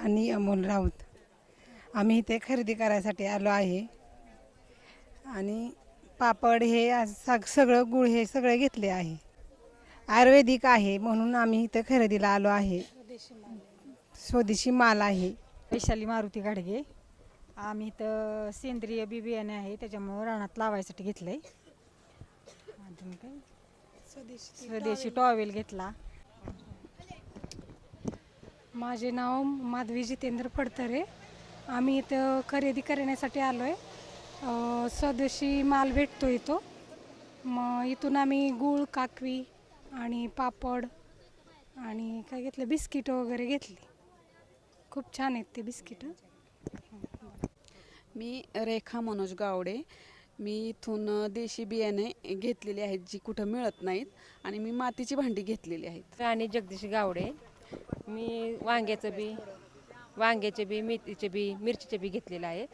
आणि अमोल राऊत. आम्ही इथे खरेदी करायसाठी आलो आहे आणि पापड हे सगळं गुळ हे सगळे घेतले आहे. आयुर्वेदिक आहे म्हणून आम्ही इथे खरेदीला आलो आहे. स्वदेशी माल आहे. वैशाली मारुती गाडगे. आम्ही इथं सेंद्रिय बी बियाणे आहे त्याच्यामुळं रानात लावायसाठी घेतलंय. अजून काय स्वदेशी टॉवेल घेतला. माझे नाव माधवी जितेंद्र फडतरे. आम्ही इथं खरेदी करण्यासाठी आलो आहे. स्वदेशी माल भेटतो इथं. मग इथून आम्ही गूळ, काकवी आणि पापड आणि काय घेतलं, बिस्किटं वगैरे घेतली. खूप छान आहेत ते बिस्किटं. मी रेखा मनोज गावडे. मी इथून देशी बियाणे घेतलेली आहेत जी कुठं मिळत नाहीत आणि मी मातीची भांडी घेतलेली आहेत. आणि जगदीश गावडे. मी वांग्याचे बी, मेथीचे बी, मिरचीचे बी घेतलेले आहे.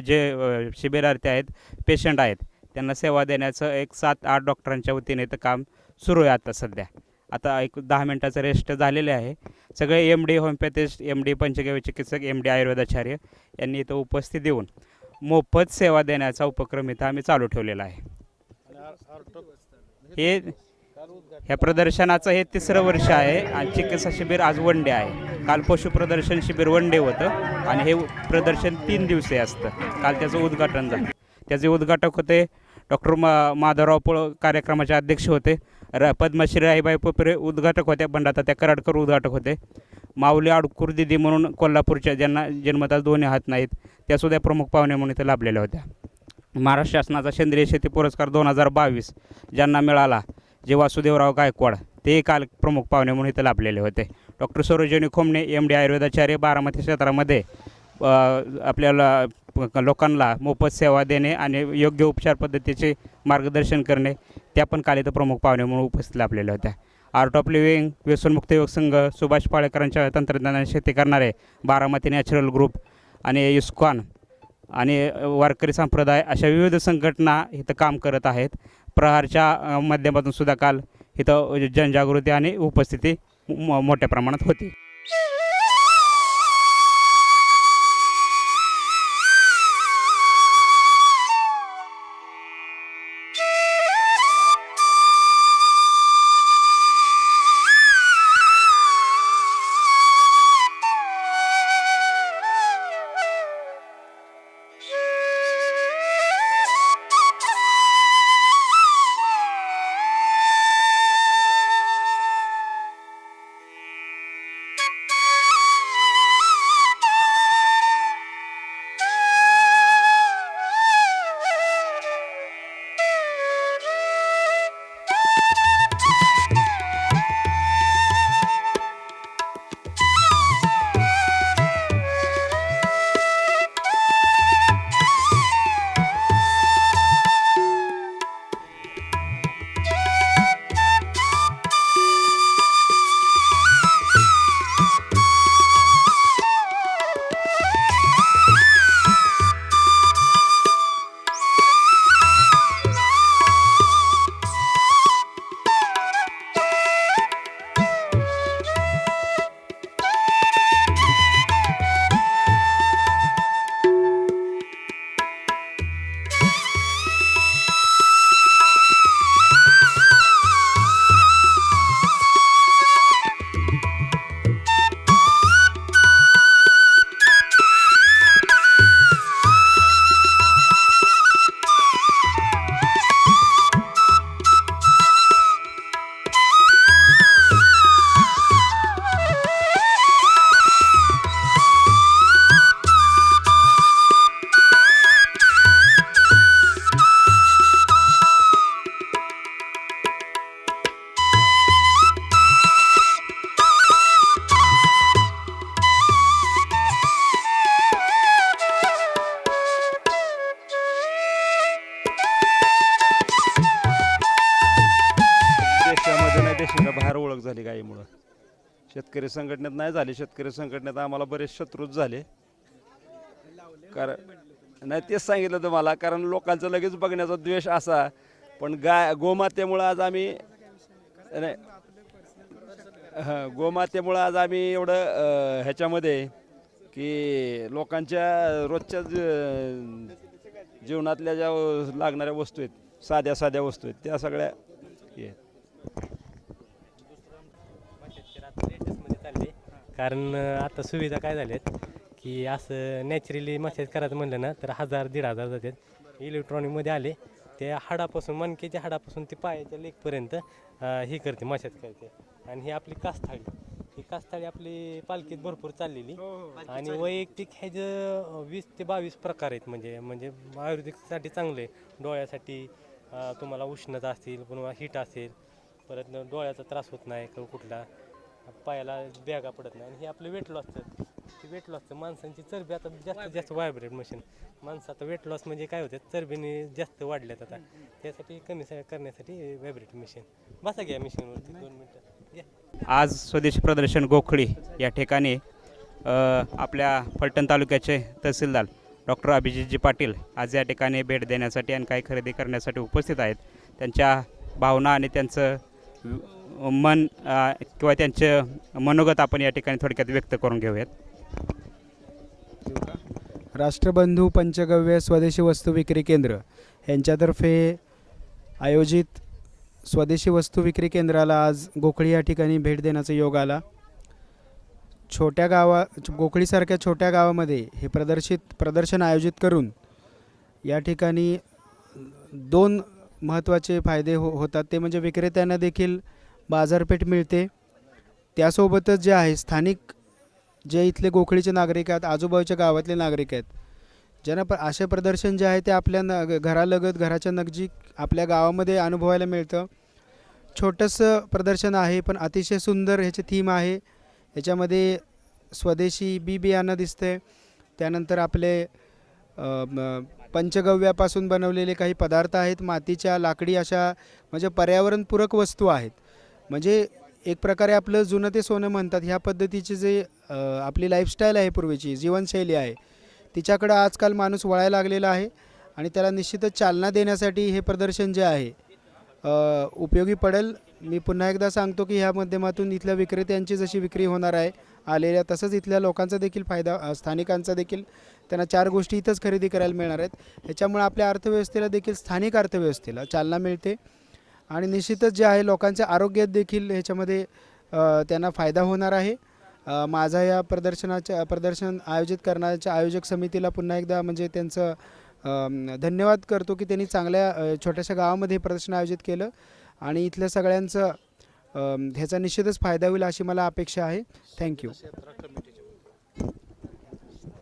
जे शिबिरार्थी आहेत, पेशंट आहेत, त्यांना सेवा देण्याचं एक 7-8 डॉक्टरांच्या वतीने इथं काम सुरू आहे. आता सध्या एक 10 मिनटाचं रेस्ट झालेले आहे. सगळे MD होमिओपॅथिस्ट, MD पंचगव्य चिकित्सक, MD आयुर्वेदाचार्य यांनी इथं उपस्थित येऊन मोफत सेवा देण्याचा उपक्रम इथं आम्ही चालू ठेवलेला आहे. ह्या प्रदर्शनाचं हे 3रं वर्ष आहे आणि चिकित्सा शिबिर आज 1 डे आहे. काल पशु प्रदर्शन शिबिर 1 डे होतं आणि हे प्रदर्शन 3 दिवसीय असतं. काल त्याचं उद्घाटन झालं. त्याचे उद्घाटक होते डॉक्टर माधवराव पोळ, कार्यक्रमाचे अध्यक्ष होते. पद्मश्री राहीबाई पोपरे उद्घाटक होत्या. बंडातात्या कराडकर उद्घाटक होते. माऊली अडकूर दिदी म्हणून कोल्हापूरच्या, ज्यांना जन्मतः 2 हात नाहीत, त्यासुद्धा प्रमुख पाहुणे म्हणून इथं लाभलेल्या होत्या. महाराष्ट्र शासनाचा सेंद्रिय शेती पुरस्कार 2022 ज्यांना मिळाला, जे वासुदेवराव गायकवाड, ते काल प्रमुख पाहुणे म्हणून इथं लाभलेले होते. डॉक्टर सरोजिनी खोमणे, MD आयुर्वेदाचार्य, बारामती क्षेत्रामध्ये आपल्याला लोकांना मोफत सेवा देणे आणि योग्य उपचार पद्धतीचे मार्गदर्शन करणे, त्या पण काल इथं प्रमुख पाहुणे म्हणून उपस्थित लाभलेल्या होत्या. आर्ट ऑफ लिव्हिंग, व्यसनमुक्त योग संघ, सुभाष पाळेकरांच्या तंत्रज्ञानाने शेती करणारे बारामती नॅचरल ग्रुप आणि इस्कॉन आणि वारकरी संप्रदाय, अशा विविध संघटना इथं काम करत आहेत. प्रहारच्या माध्यमातून सुद्धा काल इथं जनजागृती आणि उपस्थिती मोठ्या प्रमाणात होती. बाहेर ओळख झाली गायीमुळं. शेतकरी संघटनेत नाही झाली. शेतकरी संघटनेत आम्हाला बरेच शत्रूच झाले. कारण नाही तेच सांगितलं तुम्हाला, कारण लोकांचं लगेच बघण्याचा द्वेष असा. पण गोमातेमुळं आज आम्ही नाही गोमातेमुळं आज आम्ही एवढं ह्याच्यामध्ये की लोकांच्या रोजच्या जीवनातल्या ज्या लागणाऱ्या वस्तू आहेत, साध्या साध्या वस्तू आहेत, त्या सगळ्या हे आहेत. लेटेस्टमध्ये चालले कारण आता सुविधा काय झाल्यात की असं नॅचरली मसाज करायचं म्हणलं ना तर 1000-1500 जातात. इलेक्ट्रॉनिकमध्ये आले ते हाडापासून मणक्याच्या हाडापासून ते पायाच्या लेगपर्यंत ही करते मसाज करते. आणि ही आपली कास्थाळी, ही कास्थाळी आपली पालखीत भरपूर चाललेली आणि वैयक्तिक ह्याचं 20 ते 22 प्रकार आहेत. म्हणजे आयुर्वेदिकसाठी चांगले, डोळ्यासाठी तुम्हाला उष्णता असतील किंवा हीट असेल, परत डोळ्याचा त्रास होत नाही किंवा कुठला पायाला बॅगा पडत नाही. आणि हे आपलं वेट लॉसचं, ते वेट लॉसचं माणसांची चरबी आता जास्तीत जास्त व्हायब्रेट मशीन, माणसं आता वेट लॉस म्हणजे काय होतं, चरबीने जास्त वाढल्यात आता, त्यासाठी कमी करण्यासाठी व्हायब्रेट मशीन. बसा घ्या मशीनवरती 2 मिनटं घ्या. आज स्वदेशी प्रदर्शन गोखळी या ठिकाणी आपल्या फलटण तालुक्याचे तहसीलदार डॉक्टर अभिजितजी पाटील आज या ठिकाणी भेट देण्यासाठी आणि काही खरेदी करण्यासाठी उपस्थित आहेत. त्यांच्या भावना आणि त्यांचं मन किंवा त्यांचं मनोगत आपण या ठिकाणी थोडक्यात व्यक्त करून घेऊयात. राष्ट्रबंधू पंचगव्य स्वदेशी वस्तू विक्री केंद्र यांच्यातर्फे आयोजित स्वदेशी वस्तू विक्री केंद्राला आज गोखळी या ठिकाणी भेट देण्याचा योग आला. गोखळीसारख्या छोट्या गावामध्ये हे प्रदर्शन आयोजित करून या ठिकाणी 2 महत्त्वाचे फायदे होतात. ते म्हणजे विक्रेत्यांना देखील बाजारपेठ मिळते, त्यासोबतच जे आहे स्थानिक जे इथले गोखळीचे नागरिक आहेत, आजूबाजूच्या गावातले नागरिक आहेत, ज्यांना असे प्रदर्शन जे आहे ते आपल्या घरालगत, घराच्या नजीक आपल्या गावामध्ये अनुभवायला मिळतं. छोटंसं प्रदर्शन आहे पण अतिशय सुंदर ह्याची थीम आहे. याच्यामध्ये स्वदेशी बियाणं दिसते, त्यानंतर आपले पंचगव्यापासून बनवलेले काही पदार्थ आहेत, मातीच्या लाकडी अशा म्हणजे पर्यावरणपूरक वस्तू आहेत. म्हणजे एक प्रकारे आपलं जुनं ते सोनं म्हणतात ह्या पद्धतीचे जे आपली लाईफस्टाईल आहे, पूर्वीची जीवनशैली आहे, तिच्याकडं आजकाल माणूस वळायला लागलेला आहे आणि त्याला निश्चितच चालना देण्यासाठी हे प्रदर्शन जे आहे उपयोगी पडेल. मी पुन्हा एकदा सांगतो की ह्या माध्यमातून इथल्या विक्रेत्यांची जशी विक्री होणार आहे आलेल्या, तसंच इथल्या लोकांचा देखील फायदा, स्थानिकांचा देखील, त्यांना 4 गोष्टी इथंच खरेदी करायला मिळणार आहेत. ह्याच्यामुळे आपल्या अर्थव्यवस्थेला देखील, स्थानिक अर्थव्यवस्थेला चालना मिळते आणि निश्चितच जे आहे लोकांच्या आरोग्यात देखील ह्याच्यामध्ये त्यांना फायदा होणार आहे. माझा या प्रदर्शन आयोजित करण्याच्या आयोजक समितीला पुन्हा एकदा म्हणजे त्यांचं धन्यवाद करतो की त्यांनी चांगल्या छोट्याशा गावामध्ये प्रदर्शन आयोजित केलं आणि इथल्या सगळ्यांचं ह्याचा निश्चितच फायदा होईल अशी मला अपेक्षा आहे. थँक्यू.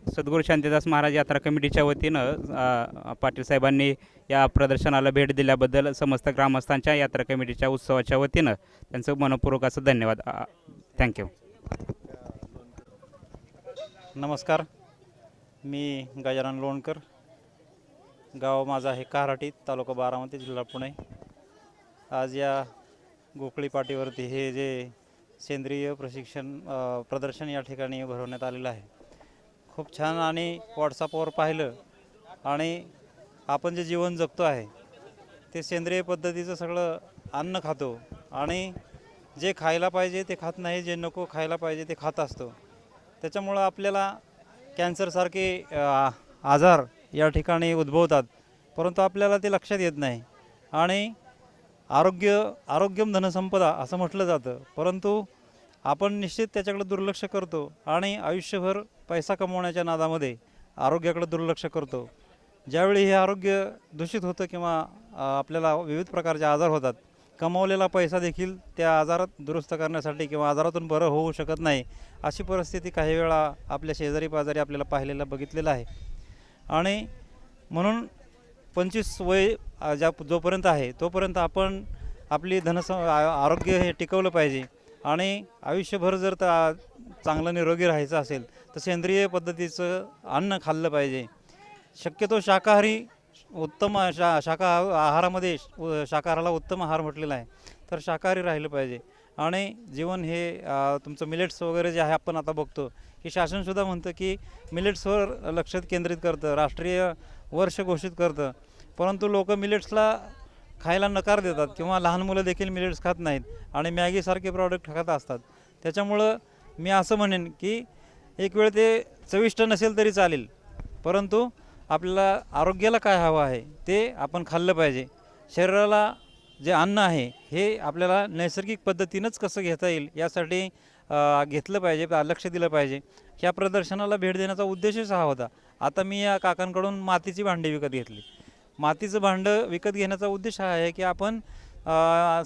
सद्गुरू शांतीदास महाराज यात्रा कमिटीच्या वतीनं पाटील साहेबांनी या प्रदर्शनाला भेट दिल्याबद्दल समस्त ग्रामस्थांच्या यात्रा कमिटीच्या उत्सवाच्या वतीनं त्यांचं मनपूर्वक असं धन्यवाद. थँक्यू. नमस्कार, मी गजानन लोणकर, गाव माझं आहे काराटी, तालुका बारामती, जिल्हा पुणे. आज या गोखळी पाटीवरती हे जे सेंद्रिय प्रदर्शन या ठिकाणी भरवण्यात आलेलं आहे. खूप छान. आणि व्हॉट्सअपवर पाहिलं आणि आपण जे जीवन जगतो आहे ते सेंद्रिय पद्धतीचं सगळं अन्न खातो आणि जे खायला पाहिजे ते खात नाही, जे नको खायला पाहिजे ते खात असतो. त्याच्यामुळं आपल्याला कॅन्सरसारखे आजार या ठिकाणी उद्भवतात, परंतु आपल्याला ते लक्षात येत नाही. आणि आरोग्यम धनसंपदा असं म्हटलं जातं, परंतु आपण निश्चित त्याच्याकडे दुर्लक्ष करतो आणि आयुष्यभर पैसा कमवण्याच्या नादामध्ये आरोग्याकडे दुर्लक्ष करतो. ज्यावेळी हे आरोग्य दूषित होतं किंवा आपल्याला विविध प्रकारचे आजार होतात, कमावलेला पैसा देखील त्या आजारात दुरुस्त करण्यासाठी किंवा आजारातून बरं होऊ शकत नाही, अशी परिस्थिती काही वेळा आपल्या शेजारी पाजारी आपल्याला पाहिलेलं बघितलेलं आहे. आणि म्हणून 25 वय जोपर्यंत आहे तोपर्यंत आपण आपली आरोग्य हे टिकवलं पाहिजे. आणि आयुष्यभर जर चांगलं निरोगी राहायचं असेल तर सेंद्रिय पद्धतीचं अन्न खाल्लं पाहिजे. शक्यतो शाकाहारी उत्तम आहारामध्ये शाकाहाराला उत्तम आहार म्हटलेला आहे, तर शाकाहारी राहिलं पाहिजे. आणि जीवन हे तुमचं मिलेट्स वगैरे जे आहे आपण आता बघतो की शासनसुद्धा म्हणतं की मिलेट्सवर लक्ष केंद्रित करतं, राष्ट्रीय वर्ष घोषित करतं, परंतु लोक मिलेट्सला खायला नकार देतात किंवा लहान मुलं देखील मिलेट्स खात नाहीत आणि मॅगीसारखे प्रॉडक्ट खात असतात. त्याच्यामुळं मी असं म्हणेन की एक वेळ ते चविष्ट नसेल तरी चालेल, परंतु आपल्याला आरोग्याला काय हवं आहे ते आपण खाल्लं पाहिजे. शरीराला जे अन्न आहे हे आपल्याला नैसर्गिक पद्धतीनंच कसं घेता येईल यासाठी घेतलं पाहिजे, लक्ष दिलं पाहिजे. ह्या प्रदर्शनाला भेट देण्याचा उद्देशच हा होता. आता मी या काकांकडून मातीची भांडी विकत घेतली. मातीचं भांडं विकत घेण्याचा उद्देश हा आहे की आपण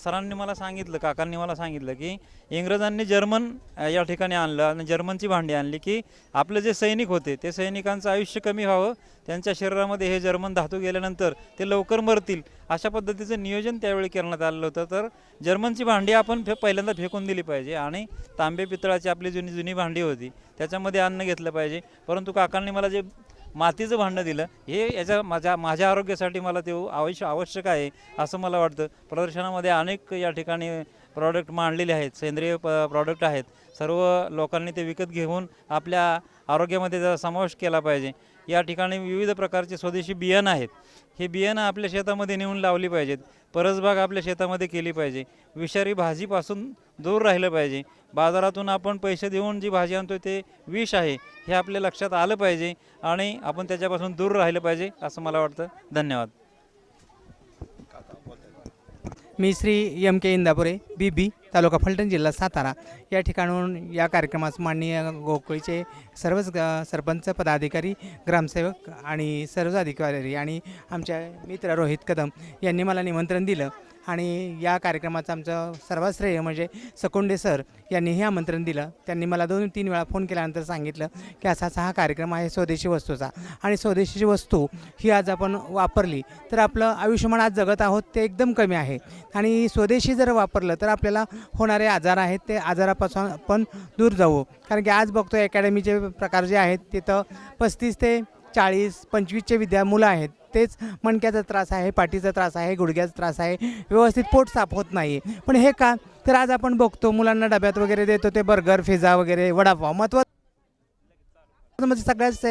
सरांनी मला सांगितलं, काकांनी मला सांगितलं की इंग्रजांनी जर्मन या ठिकाणी आणलं आणि जर्मनची भांडी आणली की आपले जे सैनिक होते ते सैनिकांचं आयुष्य कमी व्हावं, त्यांच्या शरीरामध्ये हे जर्मन धातू गेल्यानंतर ते लवकर मरतील, अशा पद्धतीचं नियोजन त्यावेळी करण्यात आलेलं होतं. तर जर्मनची भांडी आपण पहिल्यांदा फेकून दिली पाहिजे आणि तांबे पितळाची आपली जुनी भांडी होती त्याच्यामध्ये अन्न घेतलं पाहिजे. परंतु काकांनी मला जे मातीचं भांडं दिलं हे याच्या माझ्या आरोग्यासाठी मला ते आवश्यक आहे असं मला वाटतं. प्रदर्शनामध्ये अनेक या ठिकाणी प्रॉडक्ट मांडलेले आहेत, सेंद्रिय प्रॉडक्ट आहेत. सर्व लोकांनी ते विकत घेऊन आपल्या आरोग्यामध्ये त्याचा समावेश केला पाहिजे. या ठिकाणी विविध प्रकारचे स्वदेशी बियाणं आहेत, हे बियाणं आपल्या शेतामध्ये नेऊन लावली पाहिजेत. परसबाग आपल्या शेतामध्ये केली पाहिजे. विषारी भाजीपासून दूर राहिलं पाहिजे. बाजारातून आपण पैसे देऊन जी भाजी आणतो ते विष आहे हे आपल्या लक्षात आलं पाहिजे आणि आपण त्याच्यापासून दूर राहिलं पाहिजे असं मला वाटतं. धन्यवाद. मी श्री एम के इंदापुरे, बीबी, तालुका फलटण, जिल्हा सातारा या ठिकाणून या कार्यक्रमास माननीय गोकुळीचे सर्वच सरपंच पदाधिकारी, ग्रामसेवक आणि सर्वच अधिकारी आणि आमच्या मित्र रोहित कदम यांनी मला निमंत्रण दिलं आणि या कार्यक्रमाचं आमचं सर्वात श्रेय म्हणजे सकोंडे सर यांनी हे आमंत्रण दिलं. त्यांनी मला 2-3 वेळा फोन केल्यानंतर सांगितलं की असा हा कार्यक्रम आहे स्वदेशी वस्तूचा आणि स्वदेशीची वस्तू ही आज आपण वापरली तर आपलं आयुष्यमान आज जगत आहोत ते एकदम कमी आहे आणि स्वदेशी जर वापरलं तर आपल्याला होणारे आजार आहेत ते आजारापासून आपण दूर जाऊ. कारण की आज बघतो अकॅडमीचे प्रकार जे आहेत तिथं 35 ते 40-25चे मुलं आहेत. तेच मणक्याचा त्रास आहे, पाठीचा त्रास आहे, गुडघ्याचा त्रास आहे, व्यवस्थित पोट साफ होत नाही. पण हे का तर आज आपण बघतो मुलांना डब्यात वगैरे देतो ते बर्गर, पिझ्झा वगैरे, वडापाव. म्हणजे सगळ्यात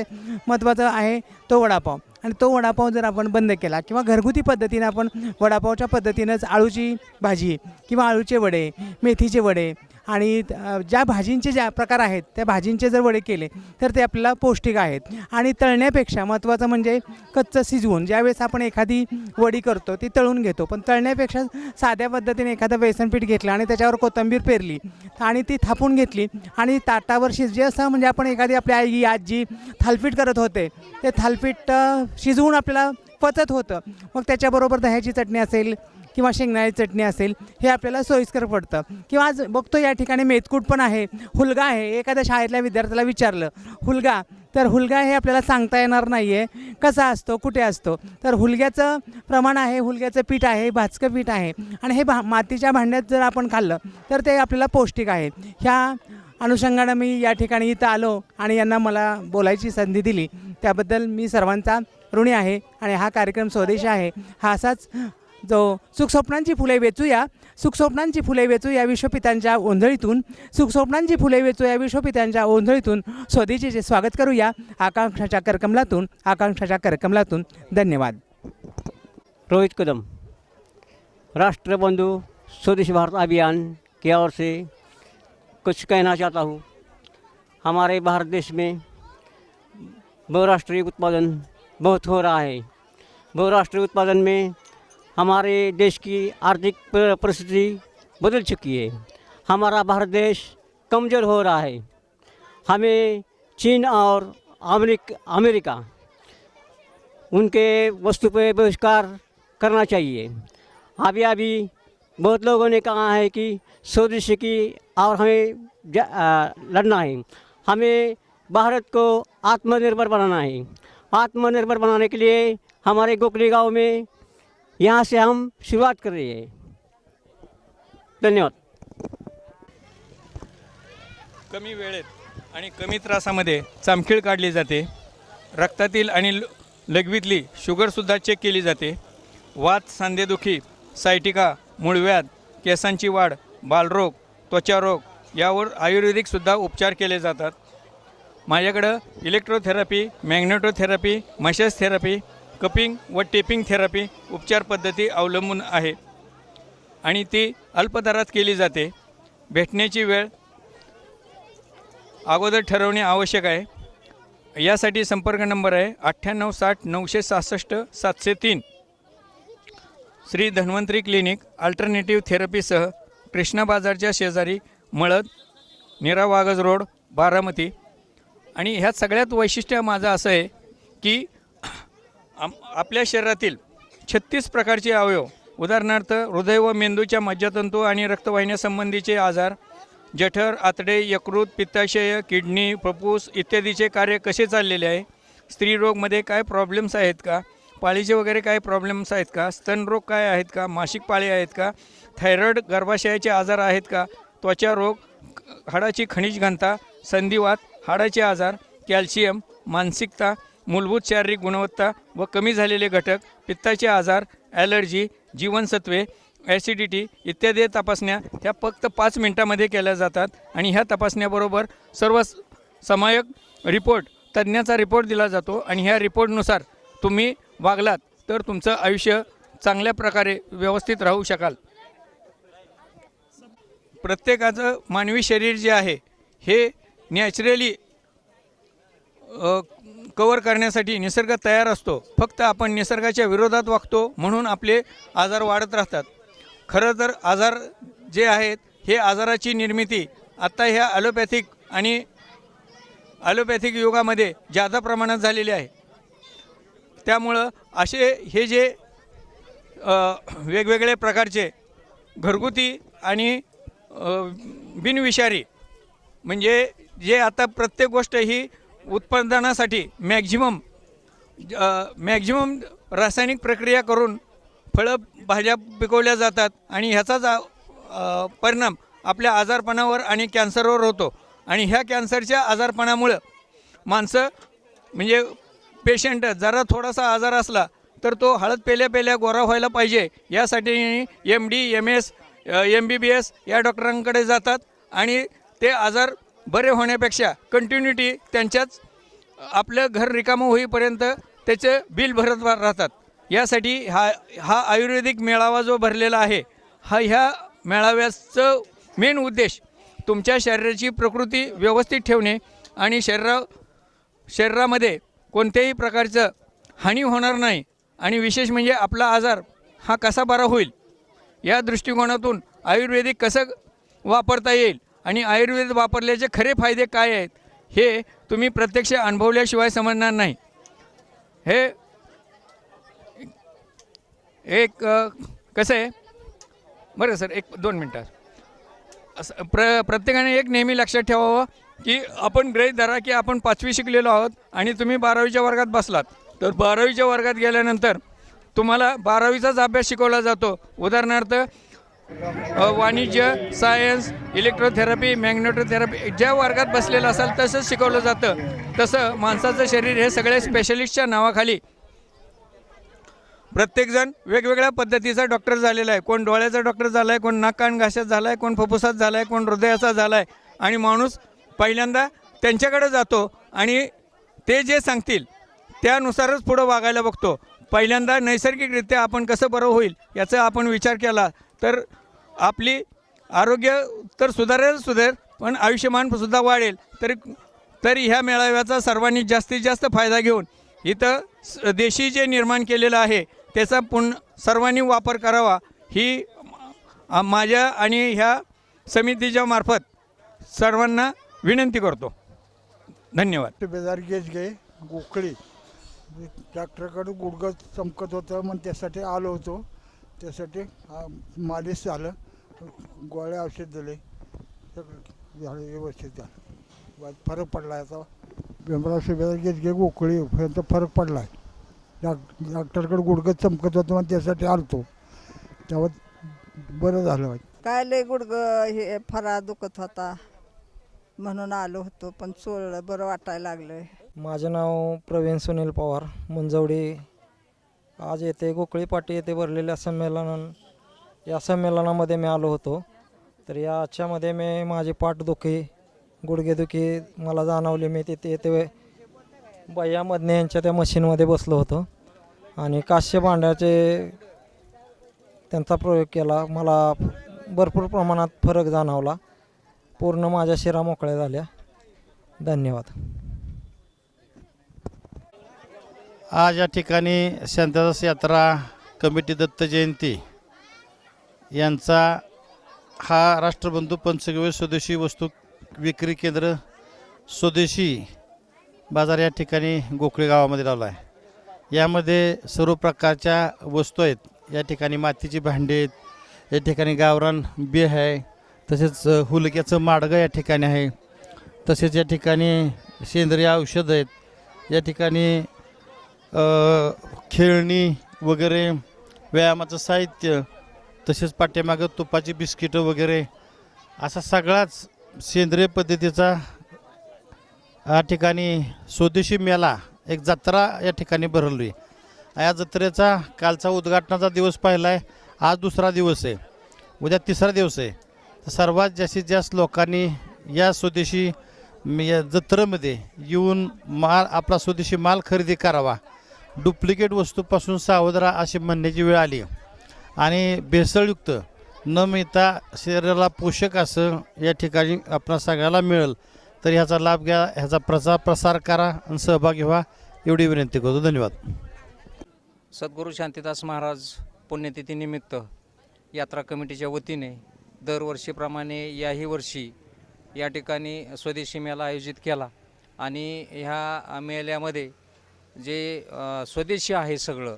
महत्त्वाचं आहे तो वडापाव आणि तो वडापाव जर आपण बंद केला किंवा घरगुती पद्धतीने आपण वडापावच्या पद्धतीनंच आळूची भाजी किंवा आळूचे वडे, मेथीचे वडे आणि ज्या भाजींचे ज्या प्रकार आहेत त्या भाजींचे जर वडे केले तर ते आपल्याला पौष्टिक आहेत. आणि तळण्यापेक्षा महत्त्वाचं म्हणजे कच्चं शिजवून ज्यावेळेस आपण एखादी वडी करतो ती तळून घेतो, पण तळण्यापेक्षा साध्या पद्धतीने एखादं बेसन पीठ घेतलं आणि त्याच्यावर कोथिंबीर पेरली आणि ती थापून घेतली आणि ताटावर असं म्हणजे आपण एखादी आपली आई आजी थालपीठ करत होते ते थालपीठ शिजवून आपल्याला पचत होतं. मग त्याच्याबरोबर दह्याची चटणी असेल किंवा शेंगदाण्याची चटणी असेल हे आपल्याला सोयीस्कर पडतं. किंवा आज बघतो या ठिकाणी मेथकूट पण आहे, हुलगा आहे. एखाद्या शाळेतल्या विद्यार्थ्याला विचारलं हुलगा तर हुलगा हे आपल्याला सांगता येणार नाही आहे कसा असतो, कुठे असतो. तर हुलग्याचं प्रमाण आहे, हुलग्याचं पीठ आहे, भाजकं पीठ आहे आणि हे मातीच्या भांड्यात जर आपण खाल्लं तर ते आपल्याला पौष्टिक आहे. ह्या अनुषंगानं मी या ठिकाणी इथं आलो आणि यांना मला बोलायची संधी दिली त्याबद्दल मी सर्वांचा ऋणी आहे. आणि हा कार्यक्रम स्वदेशी आहे. हा असाच जो सुखस्वप्नांची फुले वेचूया, सुखस्वप्नांची फुले वेचूया विश्वपित्यांच्या ओंधळीतून, सुखस्वप्नांची फुले वेचूया विश्वपित्यांच्या ओंधळीतून स्वदेशीचे स्वागत करूया आकांक्षाच्या करकमलातून, आकांक्षाच्या करकमलातून. धन्यवाद. रोहित कदम, राष्ट्रबंधु स्वदेश भारत अभियान की ओर से कुछ कहना चाहता हूँ. हमारे भारत देश में बहुराष्ट्रीय उत्पादन बहुत हो रहा है. बहुराष्ट्रीय उत्पादन में हमारे देश की आर्थिक परिस्थिति बदल चुकी है. हमारा भारत देश कमज़ोर हो रहा है. हमें चीन और अमेरिका उनके वस्तु पर बहिष्कार करना चाहिए. अभी बहुत लोगों ने कहा है कि स्वदेशी की और हमें लड़ना है. हमें भारत को आत्मनिर्भर बनाना है. आत्मनिर्भर बनाने के लिए हमारे गोकली गांव में यहाँ से हम शुरुआत कर रहे हैं. धन्यवाद. कमी वेळेत आणि कमी त्रासामध्ये चामखीळ काढली जाते. रक्तातील आणि लघवीतली शुगरसुद्धा चेक केली जाते. वात, सांधेदुखी, सायटिका, मूळव्याध, केसांची वाढ, बालरोग, त्वचारोग यावर आयुर्वेदिकसुद्धा उपचार केले जातात. माझ्याकडं इलेक्ट्रोथेरपी, मॅग्नेटोथेरपी, मसाज थेरपी, कपिंग व टेपिंग थेरपी उपचार पद्धती अवलंबून आहे आणि ती अल्प दरात केली जाते. भेटण्याची वेळ अगोदर ठरवणे आवश्यक आहे. यासाठी संपर्क नंबर आहे 9860 श्री धन्वंतरी क्लिनिक अल्टरनेटिव्ह थेरपीसह कृष्णा बाजारच्या शेजारी मळद, नीरा वागज रोड, बारामती. आणि ह्यात सगळ्यात वैशिष्ट्य माझं असं आहे की आपल्या शरीरातील 36 प्रकारचे अवयव, उदाहरणार्थ हृदय व मेंदूच्या मज्जातंतू आणि रक्तवाहिन्यासंबंधीचे आजार, जठर, आतडे, यकृत, पित्ताशय, किडनी, फुफ्फुस इत्यादीचे कार्य कसे चाललेले आहे, स्त्रीरोगमध्ये काय प्रॉब्लेम्स आहेत का, पाळीचे वगैरे काय प्रॉब्लेम्स आहेत का, स्तनरोग काय आहेत का, मासिक पाळी आहेत का, थायरॉईड, गर्भाशयाचे आजार आहेत का, त्वचा रोग, हाडाची खनिज घनता, संधिवात, हाडाचे आजार, कॅल्शियम, मानसिकता, मूलभूत शारीरिक गुणवत्ता व कमी झालेले घटक, पित्ताचे आजार, ॲलर्जी, जीवनसत्वे, ॲसिडिटी इत्यादी तपासण्या ह्या फक्त 5 मिनिटामध्ये केल्या जातात. आणि ह्या तपासण्याबरोबर सर्व समायक रिपोर्ट, तज्ज्ञाचा रिपोर्ट दिला जातो. आणि ह्या रिपोर्टनुसार तुम्ही वागलात तर तुमचं आयुष्य चांगल्या प्रकारे व्यवस्थित राहू शकाल. प्रत्येकाचं मानवी शरीर जे आहे हे नॅचरली कवर करण्यासाठी निसर्ग तयार असतो. फक्त आपण निसर्गाच्या विरोधात वागतो म्हणून आपले आजार वाढत राहतात. खरं तर आजार जे आहेत हे आजाराची निर्मिती आत्ता ह्या ॲलोपॅथिक युगामध्ये जादा प्रमाणात झालेली आहे. त्यामुळं असे हे जे वेगवेगळे प्रकारचे घरगुती आणि बिनविषारी म्हणजे जे आता प्रत्येक गोष्ट ही उत्पादनासाठी मॅक्झिमम रासायनिक प्रक्रिया करून फळं भाज्या पिकवल्या जातात आणि ह्याचाच परिणाम आपल्या आजारपणावर आणि कॅन्सरवर होतो. आणि ह्या कॅन्सरच्या आजारपणामुळं माणसं म्हणजे पेशंट जरा थोडासा आजार असला तर तो हळद पेल्या गोरा व्हायला पाहिजे यासाठी MD, MS, MBBS या डॉक्टरांकडे जातात. आणि ते आजार बरे होण्यापेक्षा कंटिन्युटी त्यांच्याच आपलं घर रिकामं होईपर्यंत त्याचं बिल भरत राहतात. यासाठी हा आयुर्वेदिक मेळावा जो भरलेला आहे ह्या मेळाव्याचं मेन उद्देश तुमच्या शरीराची प्रकृती व्यवस्थित ठेवणे आणि शरीरामध्ये कोणत्याही प्रकारचं हानी होणार नाही आणि विशेष म्हणजे आपला आजार हा कसा बरा होईल या दृष्टिकोनातून आयुर्वेदिक कसं वापरता येईल आणि आयुर्वेद वापरल्याचे खरे फायदे काय आहेत हे तुम्ही प्रत्यक्ष अनुभवल्याशिवाय समजणार नाही. हे एक कसं आहे बरं सर, 1-2 मिनटं असं प्रत्येकाने एक नेहमी लक्षात ठेवावं की आपण गृहीत धरा की आपण 5वी शिकलेलो आहोत आणि तुम्ही 12वीच्या वर्गात बसलात तर 12वीच्या वर्गात गेल्यानंतर तुम्हाला 12वीचाच अभ्यास शिकवला जातो. उदाहरणार्थ वाणिज्य, सायन्स, इलेक्ट्रोथेरपी, मॅग्नेटोथेरपी ज्या वर्गात बसलेलं असाल तसंच शिकवलं जातं. तसं माणसाचं शरीर हे सगळे स्पेशलिस्टच्या नावाखाली प्रत्येकजण वेगवेगळ्या पद्धतीचा डॉक्टर झालेला आहे. कोण डोळ्याचा डॉक्टर झाला आहे, कोण नाक कान घासात झाला आहे, कोण फुफ्फुसात झाला आहे, कोण हृदयाचा झाला आहे. आणि माणूस पहिल्यांदा त्यांच्याकडे जातो आणि ते जे सांगतील त्यानुसारच पुढं वागायला बघतो. पहिल्यांदा नैसर्गिकरित्या आपण कसं बरं होईल याचा आपण विचार केला तर आपली आरोग्य तर सुधारेल पण आयुष्यमानसुद्धा वाढेल. तरी ह्या मेळाव्याचा सर्वांनी जास्तीत जास्त फायदा घेऊन इथं देशी जे निर्माण केलेलं आहे त्याचा सर्वांनी वापर करावा ही माझ्या आणि ह्या समितीच्या मार्फत सर्वांना विनंती करतो. धन्यवाद. सुभेदार गेजगे गोखळी डॉक्टरकडे गुडघं चमकत होतं मग त्यासाठी आलो होतो. त्यासाठी मालिश झालं, गोळ्या औषध दिले, सगळं झालं व्यवस्थित झालं. फरक पडला आहे आता. भीमराव सुभेदार गेजगे गोखळी पर्यंत फरक पडला आहे. डॉक्टरकडे गुडघं चमकत होतं मग त्यासाठी आलतो तेव्हा बरं झालं. काय लय गुडघं हे फरा दुखत होता म्हणून आलो होतो पण सोडलं, बरं वाटायला लागलं. माझं नाव प्रवीण सुनील पवार, मुंजवडी. आज येथे गोखळी पाटी येथे भरलेल्या या संमेलनामध्ये मी आलो होतो. तर याच्यामध्ये मी माझी पाठदुखी, गुडघेदुखी मला जाणवली. मी येथे बया मधने यांच्या त्या मशीनमध्ये बसलो होतो आणि काश्य भांड्याचे त्यांचा प्रयोग केला. मला भरपूर प्रमाणात फरक जाणवला. पूर्ण माझ्या शिरा मोकळ्या झाल्या धन्यवाद. आज या ठिकाणी शांतदास यात्रा कमिटी दत्त जयंती यांचा हा राष्ट्रबंधू पंचगव्य स्वदेशी वस्तू विक्री केंद्र स्वदेशी बाजार या ठिकाणी गोखळे गावामध्ये लावला आहे. यामध्ये सर्व प्रकारच्या वस्तू आहेत. या ठिकाणी मातीची भांडी आहेत, या ठिकाणी गावरान बी आहे, तसेच हुलक्याचं माडगं या ठिकाणी आहे, तसेच या ठिकाणी सेंद्रिय औषध आहेत, या ठिकाणी खेळणी वगैरे, व्यायामाचं साहित्य, तसेच पाठीमागं तुपाची बिस्किटं वगैरे असा सगळाच सेंद्रिय पद्धतीचा या ठिकाणी स्वदेशी मेला एक जत्रा या ठिकाणी भरवली. या जत्रेचा कालचा उद्घाटनाचा दिवस पहिला आहे, आज दुसरा दिवस आहे, उद्या तिसरा दिवस आहे. तर सर्वात जास्तीत जास्त लोकांनी या स्वदेशी या जत्रेमध्ये येऊन आपला स्वदेशी माल खरेदी करावा. डुप्लिकेट वस्तूपासून सावध राहा अशी म्हणण्याची वेळ आली आणि भेसळयुक्त न मिळता शरीराला पोषक असं या ठिकाणी आपला सगळ्याला मिळेल. तर ह्याचा लाभ घ्या, ह्याचा प्रसार करा आणि सहभागी व्हा एवढी विनंती करतो. धन्यवाद. सद्गुरू शांतीदास महाराज पुण्यतिथीनिमित्त यात्रा कमिटीच्या वतीने दरवर्षीप्रमाणे याही वर्षी या ठिकाणी स्वदेशी मेळा आयोजित केला आणि ह्या मेळ्यामध्ये जे स्वदेशी आहे सगळं,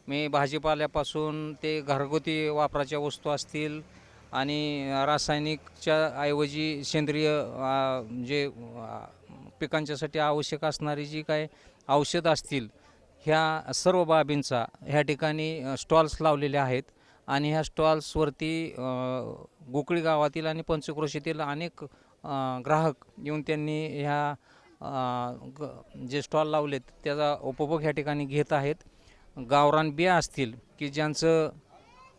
मी भाजीपाल्यापासून ते घरगुती वापराच्या वस्तू असतील आणि रासायनिकच्या ऐवजी सेंद्रिय जे पिकांच्यासाठी आवश्यक असणारी जी काय औषधं असतील, ह्या सर्व बाबींचा ह्या ठिकाणी स्टॉल्स लावलेले आहेत. आणि ह्या स्टॉल्सवरती गोखळी गावातील आणि पंचक्रोशीतील अनेक ग्राहक येऊन त्यांनी ह्या जे स्टॉल लावलेत त्याचा उपभोग ह्या ठिकाणी घेत आहेत. गावरान बिया असतील की ज्यांचं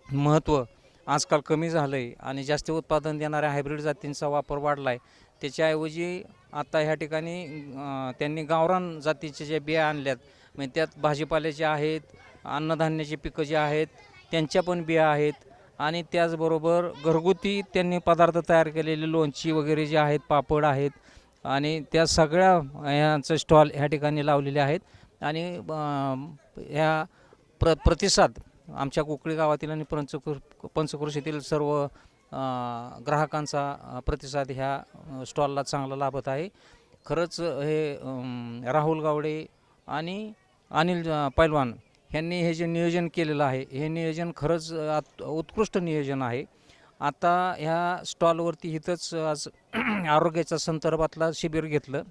महत्त्व आजकाल कमी झालं आहे आणि जास्त उत्पादन देणाऱ्या हायब्रिड जातींचा वापर वाढला आहे, त्याच्याऐवजी आता ह्या ठिकाणी त्यांनी गावरान जातीचे जे बिया आणल्यात, म्हणजे त्यात भाजीपाल्याचे आहेत, अन्नधान्याची पिकं जे आहेत त्यांच्या पण बिया आहेत आणि त्याचबरोबर घरगुती त्यांनी पदार्थ तयार केलेले लोणची वगैरे जे आहेत, पापड आहेत आणि त्या सगळ्या ह्यांचं स्टॉल ह्या ठिकाणी लावलेले आहेत. आणि ह्या प्रतिसाद आमच्या गोखळे गावातील आणि पंचक्रोशीतील सर्व ग्राहकांचा प्रतिसाद ह्या स्टॉलला चांगला लाभत आहे. खरंच हे राहुल गावडे आणि अनिल पैलवान यांनी हे जे नियोजन केलेलं आहे, हे नियोजन खरंच उत्कृष्ट नियोजन आहे. आता ह्या स्टॉलवरती इथंच आज आरोग्याच्या संदर्भातला शिबिर घेतलं,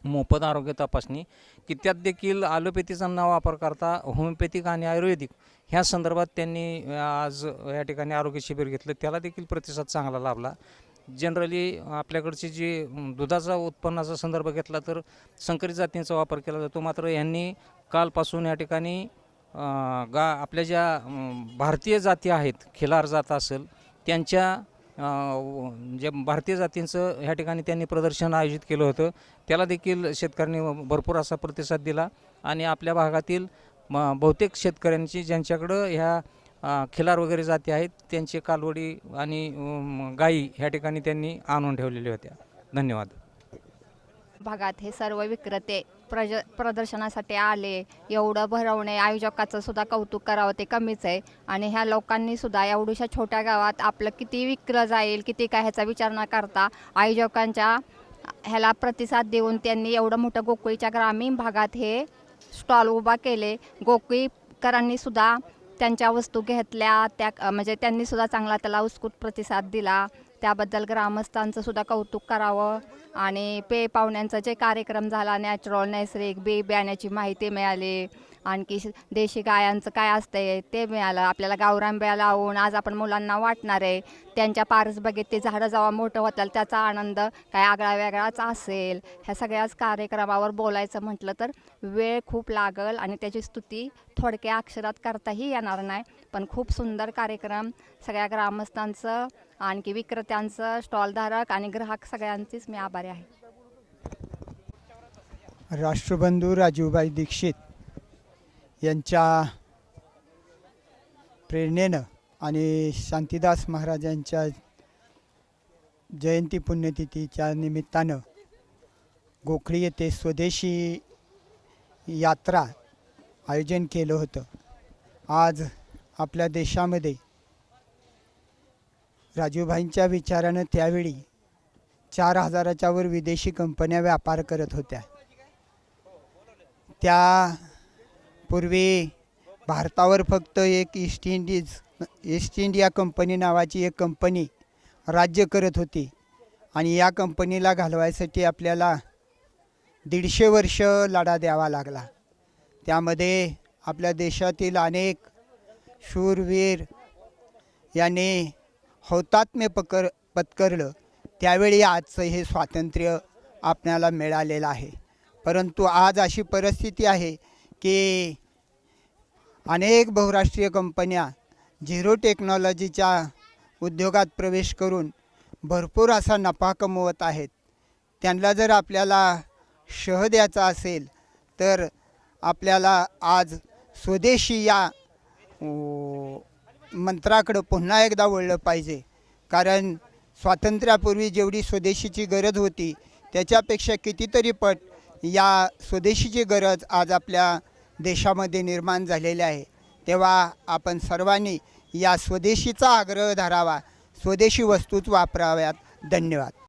मोफत आरोग्य तपासणी, की त्यात देखील ॲलोपॅथीचा न वापर करता होमिओपॅथिक आणि आयुर्वेदिक ह्या संदर्भात त्यांनी आज या ठिकाणी आरोग्य शिबिर घेतलं, त्याला देखील प्रतिसाद चांगला लाभला. जनरली आपल्याकडची जी दुधाचा उत्पन्नाचा संदर्भ घेतला तर संकरित जातींचा वापर केला जातो, मात्र यांनी कालपासून या ठिकाणी आपल्या ज्या भारतीय जाती आहेत, खिलार जात असेल त्यांच्या जे भारतीय जातींचं ह्या ठिकाणी त्यांनी प्रदर्शन आयोजित केलं होतं, त्याला देखील शेतकऱ्यांनी भरपूर असा प्रतिसाद दिला आणि आपल्या भागातील बहुतेक शेतकऱ्यांची ज्यांच्याकडं ह्या खिलार वगैरे जाती आहेत त्यांचे कालवडी आणि गायी ह्या ठिकाणी त्यांनी आणून ठेवलेल्या होत्या. धन्यवाद. भागात हे सर्व विक्रेते प्रदर्शनासाठी आले, एवढं भरवणे आयोजकाचं सुद्धा कौतुक करावं ते कमीच आहे. आणि ह्या लोकांनी सुद्धा एवढ्याशा छोट्या गावात आपलं किती विकलं जाईल, किती काय ह्याचा विचार न करता आयोजकांच्या ह्याला प्रतिसाद देऊन त्यांनी एवढं मोठं गोखळीच्या ग्रामीण भागात हे स्टॉल उभा केले. गोखळीकरांनी सुद्धा त्यांच्या वस्तू घेतल्या, त्या म्हणजे त्यांनी सुद्धा चांगला त्याला उत्स्फूर्त प्रतिसाद दिला. त्याबद्दल ग्रामस्थांचं सुद्धा कौतुक करावं. आणि पे पाहुण्यांचा जे कार्यक्रम झाला, नॅचरल नैसर्गिक बी बियाण्याची माहिती मिळाली, आणखी देशी गायांचं काय असतंय ते मिळालं आपल्याला. गावरान बिया लावून आज आपण मुलांना वाटणार आहे, त्यांच्या पारसबागेत ते झाडं जेव्हा मोठं होतील त्याचा आनंद काय आगळा वेगळाच असेल. ह्या सगळ्याच कार्यक्रमावर बोलायचं म्हटलं तर वेळ खूप लागल आणि त्याची स्तुती थोडक्या अक्षरात करताही येणार नाही. पण खूप सुंदर कार्यक्रम, सगळ्या ग्रामस्थांचं, आणखी विक्रेत्यांचं, स्टॉलधारक आणि ग्राहक सगळ्यांचीच मी आभारी आहे. राष्ट्रबंधू राजूभाई दीक्षित यांच्या प्रेरणेनं आणि शांतीदास महाराजांच्या जयंती पुण्यतिथीच्या निमित्तानं गोखळी येथे स्वदेशी यात्रा आयोजन केलं होतं. आज आपल्या देशामध्ये राजूभाईंच्या विचारानं त्यावेळी 4,000च्या वर विदेशी कंपन्या व्यापार करत होत्या. त्यापूर्वी भारतावर फक्त एक ईस्ट इंडिया कंपनी नावाची एक कंपनी राज्य करत होती आणि या कंपनीला घालवायसाठी आपल्याला 150 वर्ष लढा द्यावा लागला. त्यामध्ये आपल्या देशातील अनेक शूरवीर यांनी हौतात्म्य पत्करलं. त्यावेळी आजचं हे स्वातंत्र्य आपल्याला मिळालेलं आहे. परंतु आज अशी परिस्थिती आहे की अनेक बहुराष्ट्रीय कंपन्या झिरो टेक्नॉलॉजीच्या उद्योगात प्रवेश करून भरपूर असा नफा कमवत आहेत. त्यांना जर आपल्याला शह द्यायचा असेल तर आपल्याला आज स्वदेशी या मंत्राकडं पुन्हा एकदा वळलं पाहिजे. कारण स्वातंत्र्यापूर्वी जेवढी स्वदेशीची गरज होती त्याच्यापेक्षा कितीतरी पट या स्वदेशीची गरज आज आपल्या देशामध्ये निर्माण झालेली आहे. तेव्हा आपण सर्वांनी या स्वदेशीचा आग्रह धरावा, स्वदेशी वस्तूच वापराव्यात. धन्यवाद.